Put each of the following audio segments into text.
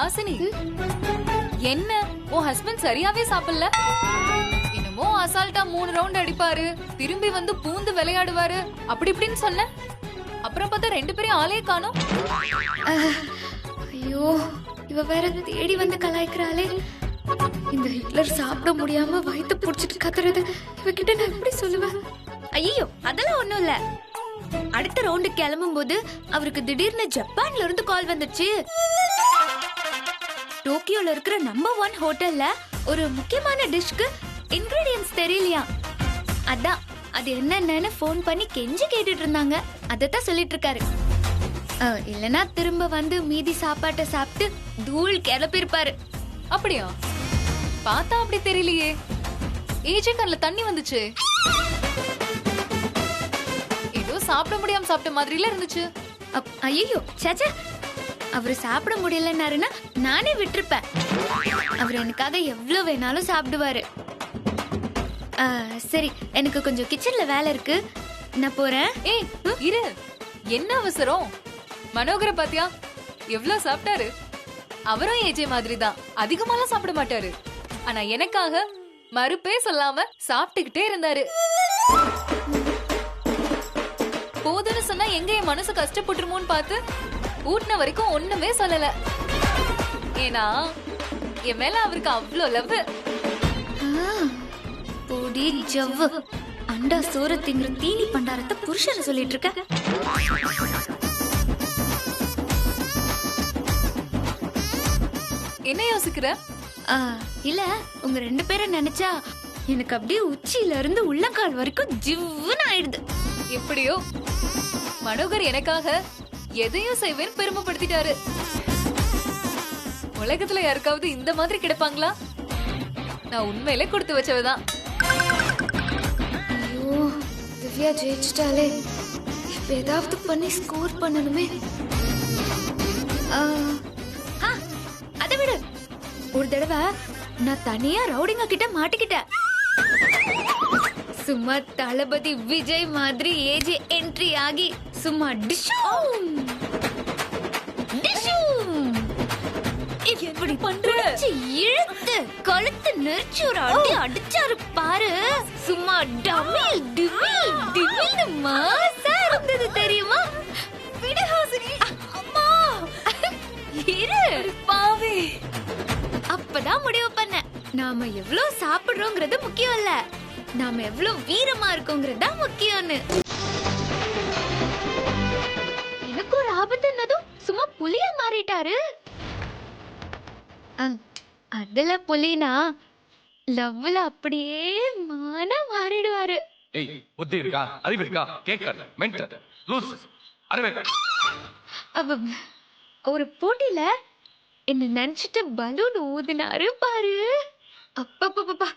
ஹாசினி, என்ன உன் ஹஸ்பண்ட் சரியாவே சாப்பிடல? என்னமோ அசால்ட்டா 3 ரவுண்ட் அடிப்பாரு, திரும்பி வந்து பூந்து விளையாடுவாரு, அப்படி இப்படின்னு சொன்ன. அப்புறம் பார்த்தா 2 பேரும் ஆளே காணோம். ஐயோ, இவ வேற தேடி வந்து கலாய்க்கிறாளே. இந்த ஹிட்லர் சாப்பிட முடியாம வயித்து புடிச்சிட்டு கத்துறது இவகிட்ட நான் எப்படி சொல்லுவேன்? ஐயோ, அதெல்லாம் ஒண்ணும் இல்ல. அடுத்த ரவுண்டு கிளம்பும் போது அவருக்கு திடீர்னு ஜப்பான்ல இருந்து கால் வந்துச்சு. டோக்கியோல இருக்கிற நம்பர் 1 ஹோட்டல்ல ஒரு முக்கியமான டிஷ்க்கு இன்கிரிடியன்ட்ஸ் தெரியலையா. அதான் அது என்னன்னு ஃபோன் பண்ணி கெஞ்சி கேட்டுட்டு இருந்தாங்க. அதத்தான் சொல்லிட்டு இருக்காரு. இல்லனா திரும்ப வந்து மீதி சாப்பாட்டை சாப்பிட்டு தூள் கிளப்பிருப்பாரு. அப்படியா? பார்த்தா அப்படி தெரியலையே. ஏஜே கண்ணுல தண்ணி வந்துச்சு. ஏதோ சாப்பிட முடியாம சாப்பிட்ட மாதிரில இருந்துச்சு. ஐயோ, சேச்சே, அவரு சாப்பிட முடியலன்னாருன்னா நானே விட்டுருப்பேன். அவர் எனக்காக எவ்வளவு வேணாலும் சாப்பிடுவாரு. சரி, எனக்கு கொஞ்சம் கிச்சன்ல வேலை இருக்கு, நான் போறேன். ஏய் இரு, என்ன அவசரம்? மனோகர பாத்தியா எவ்வளவு சாப்பிட்டாரு? அவரும் ஏஜே மாதிரி தான், அதிகமாலாம் சாப்பிட மாட்டாரு. ஆனா எனக்காக மறுப்பே சொல்லாம சாப்பிட்டுக்கிட்டே இருந்தாரு. போதுன்னு சொன்னா எங்க என் மனசு கஷ்டப்பட்டுருமோன்னு பார்த்து ஊட்டின வரைக்கும் ஒண்ணுமே சொல்லல. ஏன்னா என் மேல அவருக்கு அவ்வளோ லவ். பொடி ஜவ்வு, அண்டா சோறு திங்கிற தீனி பண்டாரத்தை புருஷன் சொல்லிட்டு இருக்க. என்ன யோசிக்கிற? இல்ல, உங்க 2 பேரும் நினைச்சா எனக்கு அப்படியே உச்சியில இருந்து உள்ளங்கால் வரைக்கும் ஜிவ்வுன்னு ஆயிடுது. எப்படியோ மனோகர் எனக்காக எதையும் செய்வேன்னு பெருமைப்படுத்திட்டாரு. உலகத்துல யாருக்காவது இந்த மாதிரி கிடைப்பாங்களா? நான் உண்மையிலே கொடுத்து வச்சவதான். ஐயோ, திவ்யா ஜெயிச்சிட்டாலே. இப்ப ஏதாவது பண்ணி ஸ்கோர் பண்ணணுமே. அதை விடு. ஒரு தடவை நான் தனியா ரவுடிங்க கிட்ட மாட்டிக்கிட்டேன். சும்மா தளபதி விஜய் மாதிரி ஏஜே என்ட்ரி ஆகி சும்மா டிஷூம் டிஷூம் இப்படி பண்றச்சு இழுத்து கழுத்து நெரிச்சு ஒரு அடி அடிச்சாரு பாரு. சும்மா டமில் டிமில் டிமில்னு மாசா இருந்தது தெரியுமா? விடுஹாசினி, அம்மா இரு பாவே. அப்பதான் முடிவு பண்ண, நாம எவ்வளவு சாப்பிடுறோங்கிறது முக்கியம் இல்ல, நாம எவ்வளவு வீரமா இருக்கோங்கிறது தான் முக்கியம்னு. எனக்கு ஒரு ஆபத்துன்னதும் சும்மா புலியா மாறிட்டாரு. அதுல புலினா லவ்ல அப்படியே மானா மாறிடுவாரு. ஏய், புத்தி இருக்கா? அறிவு இருக்கா? கேட்காத மென்டல் லூஸ் அறிவே. ஒரு போட்டியில என்ன நினைச்சிட்டு பலூன் ஊதினாரு பாரு. அப்பப்பப்பா,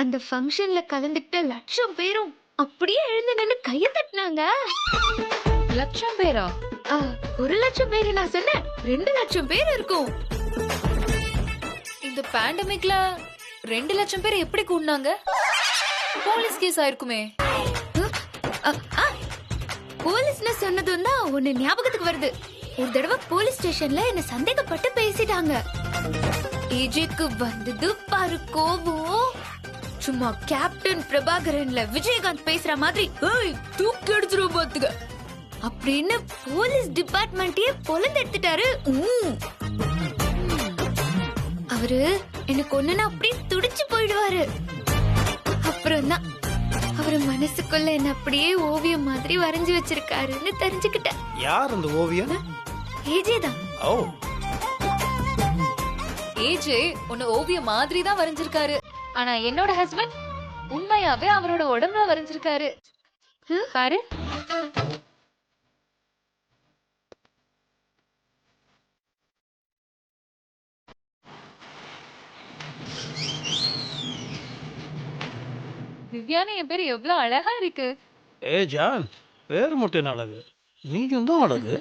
அந்த ஃபங்க்ஷன்ல கலந்துக்கிட்ட 1,00,000 பேரும் அப்படியே எழுந்து நின்னு கைய தட்டினாங்க. 1,00,000 பேரா? 1,00,000 பேரு நான் சொன்னேன், 2,00,000 பேர் இருக்கும். இந்த பேண்டமிக்ல 2,00,000 பேர் எப்படி கூடினாங்க? Police case ஆயிருக்குமே. போலீஸ்னு சொன்னதும் தான் ஒன்னு ஞாபகத்துக்கு வருது. ஒரு தடவை போலீஸ் ஸ்டேஷன்ல என்ன சந்தேகப்பட்டு பேசிட்டாங்க. ஏஜேக்கு வந்தது பாரு கோபம். சும்மா கேப்டன் பிரபாகரன்ல விஜயகாந்த் பேசுற மாதிரி தூக்கி அடிச்சிரும் பாத்துக்க அப்படின்னு போலீஸ் டிபார்ட்மெண்ட்டையே பொலந்து எடுத்துட்டாரு. அவரு எனக்கு ஒண்ணுன்னா அப்படியே துடிச்சு போயிடுவாரு. அப்புறம் தான் அவரு மனசுக்குள்ள என்ன அப்படியே ஓவியம் மாதிரி வரைஞ்சு வச்சிருக்காருன்னு தெரிஞ்சுக்கிட்டேன். யார் அந்த ஓவியம்? ஏஜே தான். ஓ, ஏஜே உன்னை ஓவியம் மாதிரி தான் வரைஞ்சிருக்காரு. ஆனா என்னோட ஹஸ்பண்ட் உண்மையாவே அவரோட உடம்புல வரைஞ்சிருக்காரு பாரு. திவ்யானு என் பேர் எவ்வளவு அழகா இருக்கு. ஏ ஜான், பேர் மட்டும் அழகு, நீயும் தான் அழகு.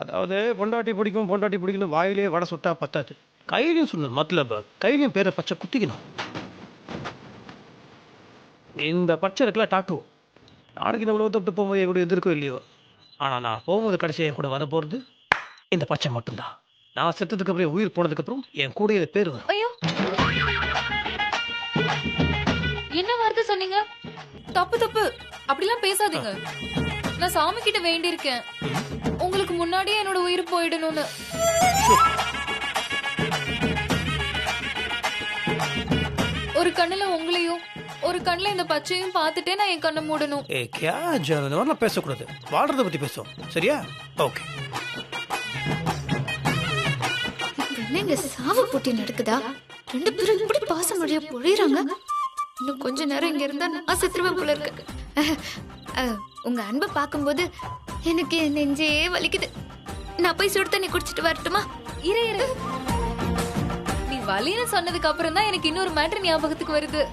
அதாவது பொண்டாட்டி பிடிக்கும் பொண்டாட்டி பிடிக்கணும் வாயிலே வடை சுட்டா பத்தாது, கையிலையும் சொல்லணும். மத்தலப கையிலையும் பேரை பச்சை குத்திக்கணும். இந்த பச்சை இருக்குல்ல டாட்டூ, நாளைக்கு இந்த உலகத்தை விட்டு போகும்போது கூட எதிர்க்கோ இல்லையோ ஆனால் நான் போகும்போது கடைசியாக என் கூட வர போகிறது இந்த பச்சை மட்டும்தான். நான் செத்ததுக்கு அப்புறம் உயிர் போனதுக்கப்புறம் என் கூட இது பேர் வரும். ஐயோ, என்ன வார்த்தை சொன்னீங்க? தப்பு தப்பு, அப்படிலாம் பேசாதீங்க. நான் சாமி கிட்ட வேண்டி இருக்கேன், உங்களுக்கு முன்னாடியே என்னோட உயிர் போயிடணும்னு. ஒரு கண்ணுல உங்களையும் ஒரு கண்ணுல இந்த பச்சையும் பார்த்துட்டே நான் என் கண்ணை மூடணும். ஏ கியா ஜான், இந்த மாதிரிலாம் பேசக்கூடாது. வாழ்றதை பற்றி பேசுவோம், சரியா? ஓகே. என்ன இங்க சாவு போட்டி நடக்குதா? ரெண்டு பேரும் இப்படி பாசம் வழியா பொழியறாங்க. இன்னும் கொஞ்ச நேரம் இங்க இருந்தா நான் செத்துருவேன் போல இருக்கு. உங்க அன்பை பார்க்கும்போது எனக்கு என் நெஞ்சே வலிக்குது. நான் போய் சுடு தண்ணி குடிச்சிட்டு வரட்டுமா? இரு இரு, நீ வலின்னு சொன்னதுக்கு அப்புறம் தான் எனக்கு இன்னொரு மேட்டர் ஞாபகத்துக்கு வருது.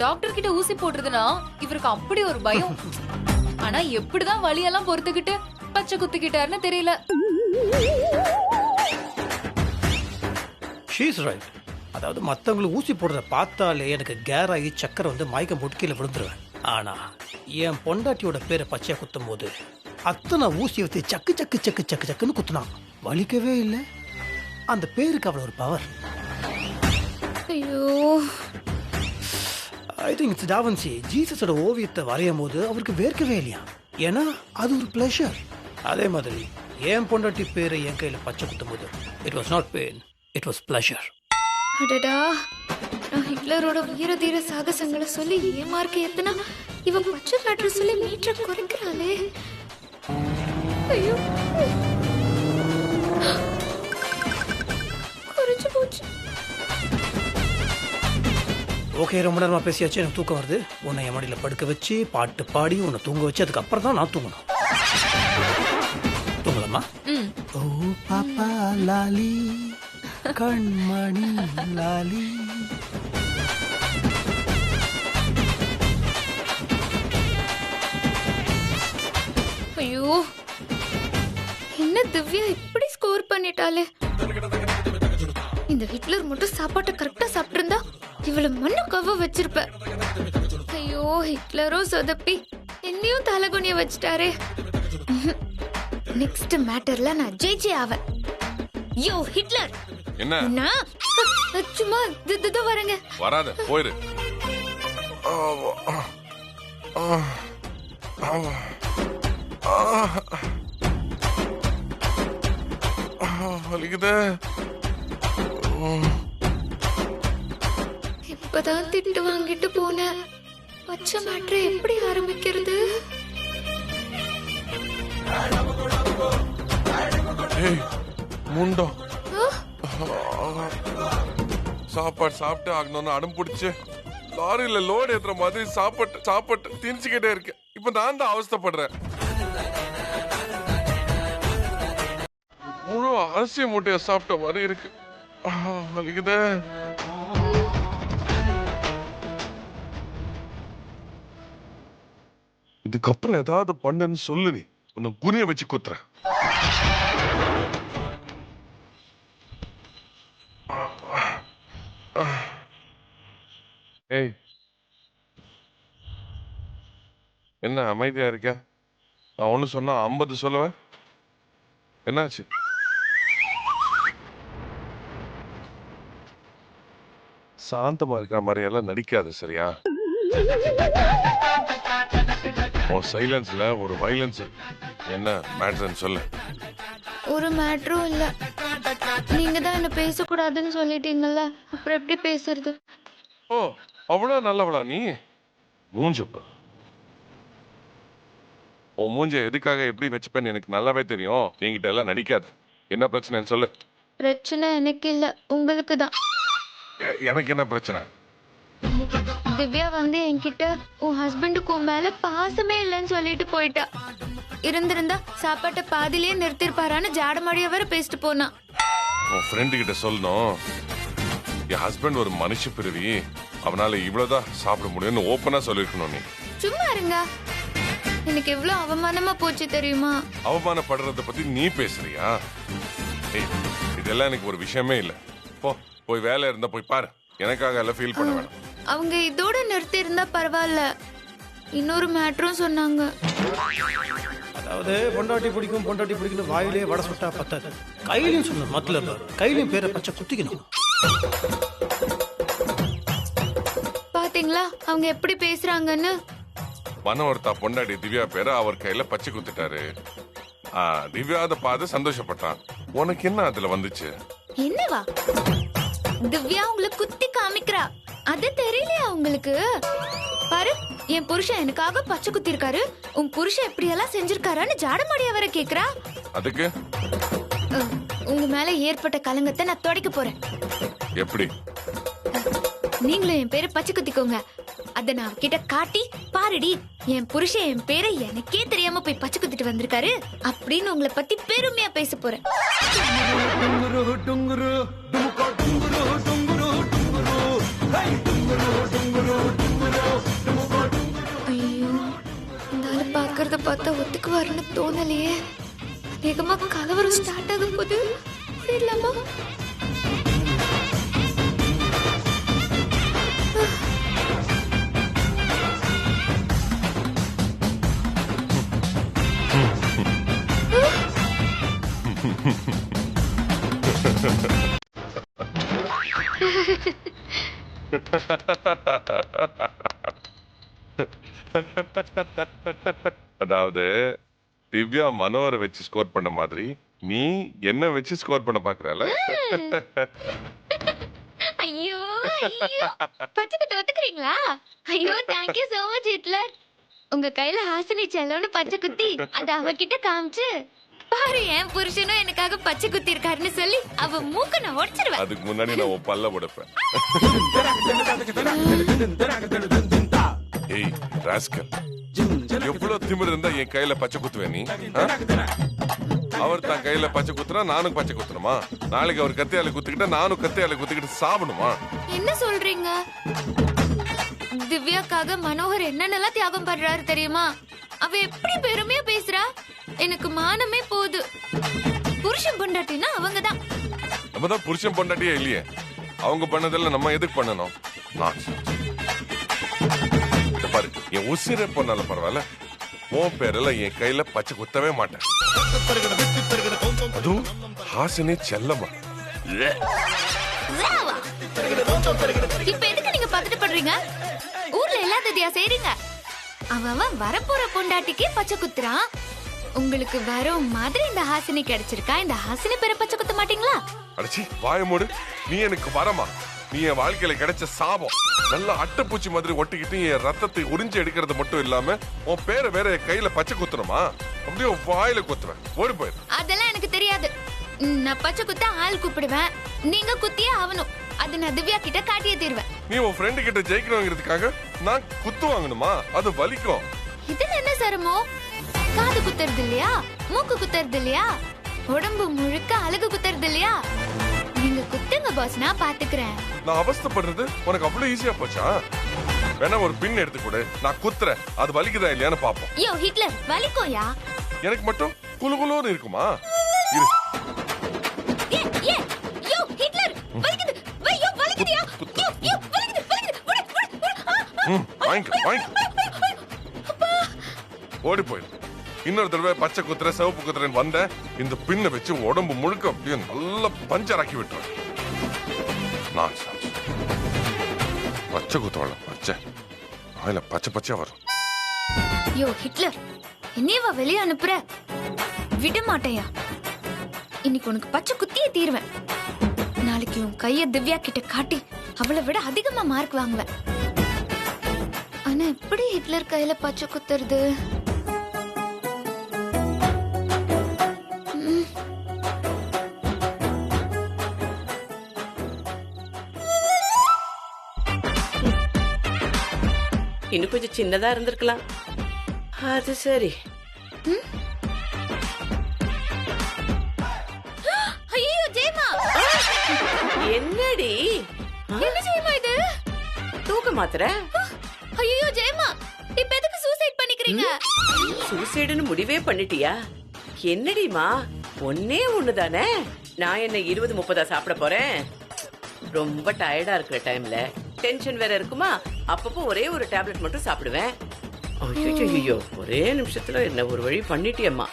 டாக்டர் கிட்ட ஊசி போடுறதுனா இவருக்கு அப்படி ஒரு பயம். ஆனா எப்படிதான் வலியெல்லாம் பொறுத்துக்கிட்டு பச்சை குத்திக்கிட்டாருன்னு தெரியல. She's right. அதாவது மற்றவங்களுக்கு ஊசி போடுறத பார்த்தாலே எனக்கு கேராகி சக்கரை வந்து மயக்கம் போட்டு கீழே விழுந்துருவேன். ஆனால் என் பொண்டாட்டியோட பேரை பச்சையாக குத்தும் போது அத்தனை ஊசி வச்சு சக்கு சக்கு சக்கு சக்கு சக்குன்னு குத்துனான். வலிக்கவே இல்லை. அந்த பேருக்கு அவ்வளோ ஒரு பவர். ஐயோ, ஐ திங்க் இட்ஸ் டாவின்சி. ஜீசஸோட ஓவியத்தை வரையும் போது அவருக்கு வேர்க்கவே இல்லையா, ஏன்னா அது ஒரு பிளஷர். அதே மாதிரி என் பொண்டாட்டி பேரை என் கையில் பச்சை குத்தும் போது it was not pain, it was pleasure. அடடா, நான் ஹிட்லரோட வீர தீர சாகசங்களை சொல்லி ஏன் மார்க் ஏத்துனா இவ பச்சை மேட்ரு சொல்லி மீட்டரை குறைக்கிறாளே. ஐயோ, குறைஞ்சு போச்சு. ஓகே, ரொம்ப நேரமாக பேசியாச்சு, எனக்கு தூக்கம் வருது. உன்னை என் மடியில் படுக்க வச்சு பாட்டு பாடி உன்னை தூங்க வச்சு அதுக்கப்புறம் தான் நான் தூங்கணும். தூங்கலாமா? ஓ பாப்பா லாலி கண்மணி லாலி. ஐயோ, என்ன திவ்யா இப்படி ஸ்கோர் பண்ணிட்டாலே. இந்த ஹிட்லர் மட்டும் சாப்பாட்டை கரெக்டா சாப்பிட்டிருந்தா இவளை மண்ணு கவ வச்சிருப்ப. ஐயோ, ஹிட்லரும் சொதப்பி என்னையும் தலைகுனிய வச்சிட்டாரே. நெக்ஸ்ட் மேட்டர்ல நான் ஜெயிச்சே ஆவேன். யோ ஹிட்லர், என்ன சும்மா திது வரங்க. வராத, போயிரு. வலிக்குதே. இப்பதான் திட்டு வாங்கிட்டு போன பச்சை மேட்ரை எப்படி ஆரம்பிக்கிறது? ஏய் முண்டம், சாப்பாடு சாப்பிட்டு ஆகணும்னு அடம் பிடிச்சு லாரியில லோடு ஏத்துற மாதிரி சாப்பாட்டு திணிச்சுக்கிட்டே இருக்கேன். இப்ப நான் தான் அவஸ்தைப்படுறேன். முழு அரிசி மூட்டையை சாப்பிட்ட மாதிரி இருக்கு. வலிக்குதே. இதுக்கப்புறம் ஏதாவது பண்ணுன்னு சொல்லு, நீ உன்னை குனிய வச்சு குத்துறேன். ஏய், என்ன அமைதியா இருக்க? நான் ஒண்ணு சொன்னா 50 சொல்லுவேன். என்னாச்சு? சாந்தமா இருக்கிற மாதிரி எல்லாம் நடிக்காது, சரியா? உன் சைலன்ஸ்ல ஒரு வைலன்ஸ். என்ன மேட்டர்ன்னு சொல்லு. ஒரு மேட்ரும் இல்ல. நீங்க தான் என்ன பேசக்கூடாதுன்னு சொல்லிட்டீங்கல்ல, அப்புறம் எப்படி பேசுறது? ஓ, அவ்வளவு நல்லவளா நீ? மூஞ்சப்ப உன் மூஞ்ச எதுக்காக எப்படி வச்சுப்பேன்னு எனக்கு நல்லாவே தெரியும். நீங்கிட்ட எல்லாம் நடிக்காது. என்ன பிரச்சனைன்னு சொல்லு. பிரச்சனை எனக்கு இல்ல, உங்களுக்கு தான். எனக்கு என்ன பிரச்சனை? திவ்யா வந்து என்கிட்ட உன் ஹஸ்பண்டுக்கு உன் மேல பாசமே இல்லைன்னு சொல்லிட்டு போயிட்டா. இருந்திருந்தா சாப்பாட்டை பாதிலேயே நிறுத்திருப்பாரான்னு ஜாடமாடியா வர பேசிட்டு போனா. உன் ஃப்ரெண்டு கிட்ட சொல்லணும், என் ஹஸ்பண்ட் ஒரு மனுஷ பிறவி, அவனால இவ்வளவுதான் சாப்பிட முடியும்னு ஓப்பனா சொல்லிருக்கணும். நீ சும்மா இருங்க. எனக்கு எவ்வளவு அவமானமா போச்சு தெரியுமா? அவமானப்படுறத பத்தி நீ பேசுறியா? ஏய், இதெல்லாம் எனக்கு ஒரு விஷயமே இல்ல. போய் வேலை இருந்தா போய் பாரு. எனக்காக எல்லாம் ஃபீல் பண்ண வேணாம். அவங்க இதோட நிறுத்தி இருந்தா பரவாயில்ல. இன்னொரு மேட்டரும் சொன்னாங்க. அதாவது அதாவது பொண்டாட்டி பிடிக்கணும் வாயிலே வடை சுட்டா பத்தாது. கையிலையும் சொன்ன மத்தல கையிலையும் பேரை பச்சை குத்திக்கணும். பாத்தீங்களா அவங்க எப்படி பேசுறாங்கன்னு? மனோர்த்தா பொண்டாடி திவ்யா பேரை அவர் கையில பச்சை குத்திட்டாரு. திவ்யா அதை பார்த்து சந்தோஷப்பட்டான். உனக்கு என்ன அதுல வந்துச்சு? என்னவா? திவ்யா உங்களை குத்தி காமிக்கிறா, அது தெரியலையா உங்களுக்கு? பாரு, என் புருஷன் எனக்காக பச்சை குத்தி இருக்காரு, உன் புருஷன் எப்படி எல்லாம் செஞ்சிருக்காரான்னு ஜாடமாடியா வர கேக்குறா. அதுக்கு உங்க மேல ஏற்பட்ட கலங்கத்தை நான் துடைக்க போறேன். எப்படி? நீங்களும் என் பேரை பச்சை குத்திக்கோங்க. அத நான் அவகிட்ட காட்டி, பாருடி என் புருஷன் என் பேரை எனக்கே தெரியாம போய் பச்சை குத்திட்டு வந்திருக்காரு அப்படின்னு உங்களை பத்தி பெருமையா பேச போறேன். ஐயோ, இந்த ஆளு பாக்குறத பார்த்தா ஒத்துக்குவாருன்னு தோணலையே. வேகமா கலவரம் ஸ்டார்ட் ஆகும் போது இல்லாமா? அதாவது திவ்யா மனோரை வச்சு ஸ்கோர் பண்ண மாதிரி நீ என்ன வச்சு ஸ்கோர் பண்ண பாக்குறல? ஐயோ பச்சைக்கிட்ட ஒத்துக்கிறீங்களா? ஐயோ தேங்க்யூ சோ மச் ஹிட்லர். உங்க கையில ஹாசினி செல்லோன்னு பச்சை குத்தி அத அவகிட்ட காமிச்சு, பாரு என் புருஷனும் எனக்காக பச்சை குத்தி இருக்காருன்னு சொல்லி அவ மூக்க நான் உடைச்சிருவேன். அதுக்கு முன்னாடி நான் உன் பல்ல உடைப்பேன். ஏய் ராஸ்கல், எவ்வளவு திமிரு இருந்தா என் கையில பச்சை குத்துவே நீ? அவர் தான் கையில பச்சை குத்துறா, நானும் பச்சை குத்துணுமா? நாளைக்கு அவர் கத்தியால குத்திக்கிட்ட நானும் கத்தியால குத்திக்கிட்டு சாப்பிடுமா? என்ன சொல்றீங்க? திவ்யாக்காக மனோகர் என்னென்னலாம் தியாகம் பண்றாரு தெரியுமா? அவ எப்படி பெருமையா பேசுறா, எனக்கு மானமே போகுது. புருஷன் பொண்டாட்டினா அவங்கதான். நம்ம தான் புருஷன் பொண்டாட்டியே இல்லையே, அவங்க பண்ணதெல்லாம் நம்ம எதுக்கு பண்ணணும்? பாரு, என் உசிரை பொண்ணால பரவாயில்ல, உன் பேரெல்லாம் என் கையில பச்சை குத்தவே மாட்டேன். அதுவும் ஹாசினி செல்லமா. இப்ப எதுக்கு நீங்க பதட்டு பண்றீங்க? ஊர்ல எல்லாத்தையா செய்றீங்க? அவன் வரப்போற பொண்டாட்டிக்கே பச்சை குத்துறான். உங்களுக்கு வரும் மாதிரி இந்த ஹாசினி கிடைச்சிருக்கா, இந்த ஹாசினி பேரை பச்சை குத்த மாட்டீங்களா? அடச்சி வாய மூடு. நீ எனக்கு வரமா? நீ என் வாழ்க்கையில கிடைச்ச சாபம். நல்லா அட்டைப்பூச்சி மாதிரி ஒட்டிக்கிட்டு என் ரத்தத்தை உறிஞ்சி எடுக்கிறது மட்டும் இல்லாம உன் பேரை வேற என் கையில பச்சை குத்துறமா? அப்படியே வாயில குத்துவேன். ஓடி போயிரு. அதெல்லாம் எனக்கு தெரியாது. நான் பச்சை குத்த ஆள் கூப்பிடுவேன், நீங்க குத்தியே ஆகணும். அது நான் திவ்யா கிட்ட காட்டியே தீருவேன். நீ உன் ஃப்ரெண்டு கிட்ட ஜெயிக்கணுங்கிறதுக்காக நான் குத்து வாங்கணுமா? அது வலிக்கும். இதுல என்ன சிரமம்? காது குத்துறது இல்லையா, மூக்கு குத்துறது இல்லையா, உடம்பு முழுக்க அழகு குத்துறது இல்லையா? நீங்க குத்துங்க பாஸ், நான் பாத்துக்கிறேன். நான் அவஸ்தைப்படுறது உனக்கு அவ்வளவு ஈஸியா போச்சா? வேணா ஒரு பின் எடுத்து கொடு, நான் குத்துறேன். அது வலிக்குதா இல்லையான்னு பாப்போம். யோ ஹிட்லர், வலிக்கும்யா? எனக்கு மட்டும் குலுகுலுன்னு இருக்குமா? இரு. யோ ஹிட்லர், வலிக்குது. யோ வலிக்குதியா? யோ வலிக்குது, வலிக்குது. வாங்க. ஓடி போயிரு. இன்னொரு தடவை பச்சை குத்துற சிவப்பு குத்துறேன்னு வந்த இந்த பின்னை வச்சு உடம்பு முழுக்க அப்படியே நல்லா பஞ்சராக்கி விட்டுறேன். பச்சை குத்துவாள பச்சை வாயில பச்சை பச்சையா வரும். யோ ஹிட்லர், என்னையவா வெளியே அனுப்புற? விட மாட்டேயா. இன்னைக்கு உனக்கு பச்சை குத்தியே தீருவேன். நாளைக்கு உன் கைய திவ்யா கிட்ட காட்டி அவளை விட அதிகமா மார்க் வாங்குவேன். ஆனா எப்படி ஹிட்லர் கையில பச்சை குத்துறது? இன்னும் கொஞ்சம் சின்னதா இருந்திருக்கலாம். அது சரி. ஐயோ ஜெயமா, என்னடி? என்ன ஜெயமா இது? தூக்க மாத்திர? ஐயோ ஜெயமா, இப்ப எதுக்கு சூசைட் பண்ணிக்கிறீங்க? சூசைடுன்னு முடிவே பண்ணிட்டியா? என்னடிமா, ஒன்னே ஒண்ணுதானே. நான் என்ன 20-30 சாப்பிட போறேன்? ரொம்ப டயர்டா இருக்கிற டைம்ல டென்ஷன் வேற இருக்குமா, அப்பப்போ ஒரே ஒரு டேப்லெட் மட்டும் சாப்பிடுவேன். ஐயோ ஒரே நிமிஷத்துல என்ன ஒரு வழி பண்ணிட்டியம்மா.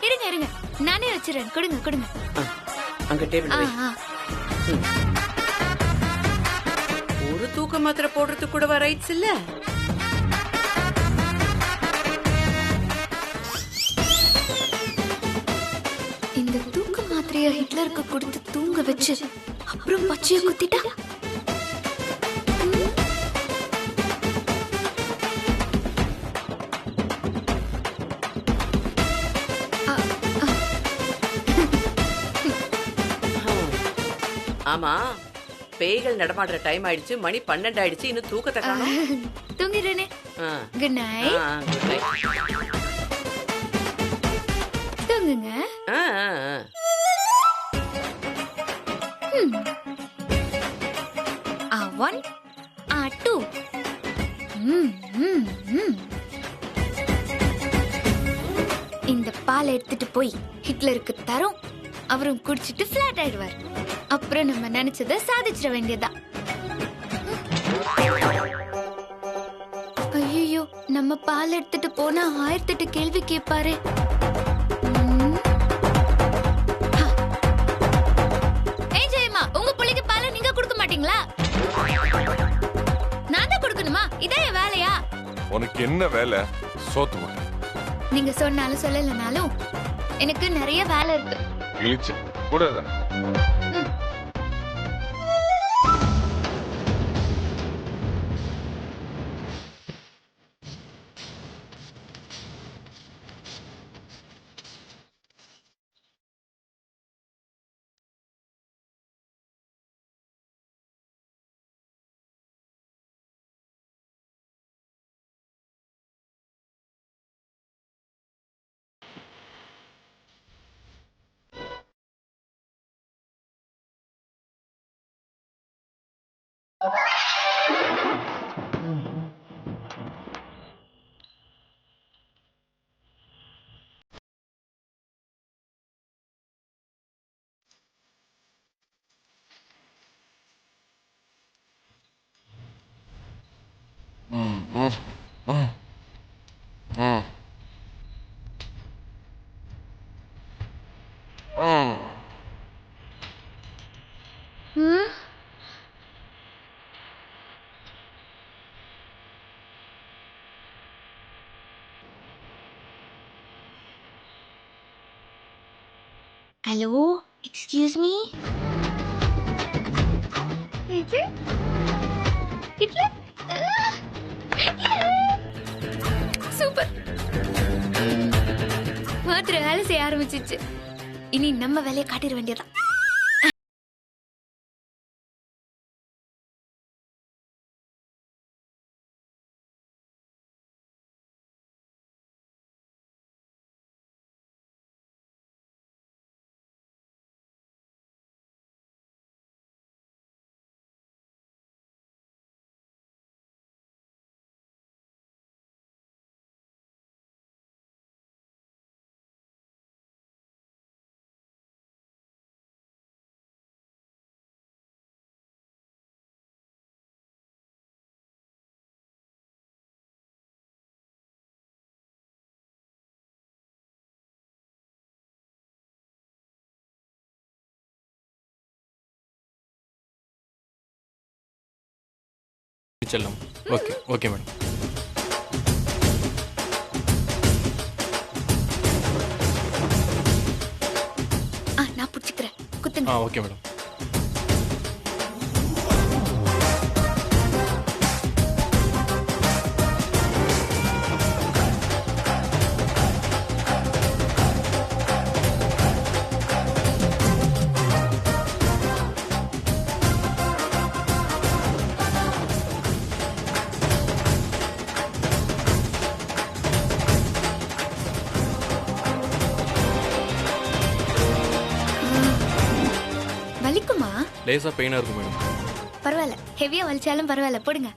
இருங்க இருங்க, நானே வச்சிடறேன். கொடுங்க கொடுங்க. அங்க டேபிள் வை. ஆ. ஒரு தூக்க மாத்திரை போடுறதுக்கு கூட ரைட்ஸ் இல்ல. இந்த தூக்க மாத்திரைய ஹிட்லருக்கு கொடுத்து தூங்க வச்சு அப்புறம் பச்சைய குத்திட்டா ஆமா, பேய்கள் நடமாடுற டைம் ஆயிடுச்சு. மணி 12 ஆயிடுச்சு. இன்னும் தூக்கத்தை காணோம். தூங்கிடுறேனே. ஆ. Good night. Good night. தூங்குங்க. ஆ. One two. இந்த பாலை எடுத்துட்டு போய் ஹிட்லருக்கு தரோம். அவரும் குடிச்சிட்டு பிளாட் ஆயிடுவார். அப்புறம் நம்ம நினைச்சதை சாதிச்சிட வேண்டியதா. ஐயோ, நம்ம பால் எடுத்துட்டு போனா 1008 கேள்வி கேட்பாரு. ஜெயமா, உங்க புள்ளைக்கு பாலை நீங்க கொடுக்க மாட்டீங்களா? நான் தான் கொடுக்கணுமா? இதான் என் வேலையா? உனக்கு என்ன வேலை? சோத்து போட்டு நீங்க சொன்னாலும் சொல்லலனாலும் எனக்கு நிறைய வேலை இருக்கு. இழிச்சு கூடாது. Hello, excuse me. சூப்பர். மாத்திரை வேலை செய்ய ஆரம்பிச்சிச்சு. இனி நம்ம வேலையை காட்டிட வேண்டியதான். செல்லம். Okay okay madam. நான் பிடிச்சிக்கிறேன். குத்துங்க. Okay madam. வலிக்குமா? லேசா பெயினா இருக்கும் மேடம். பரவாயில்ல, ஹெவியா வலிச்சாலும் பரவாயில்ல, போடுங்க.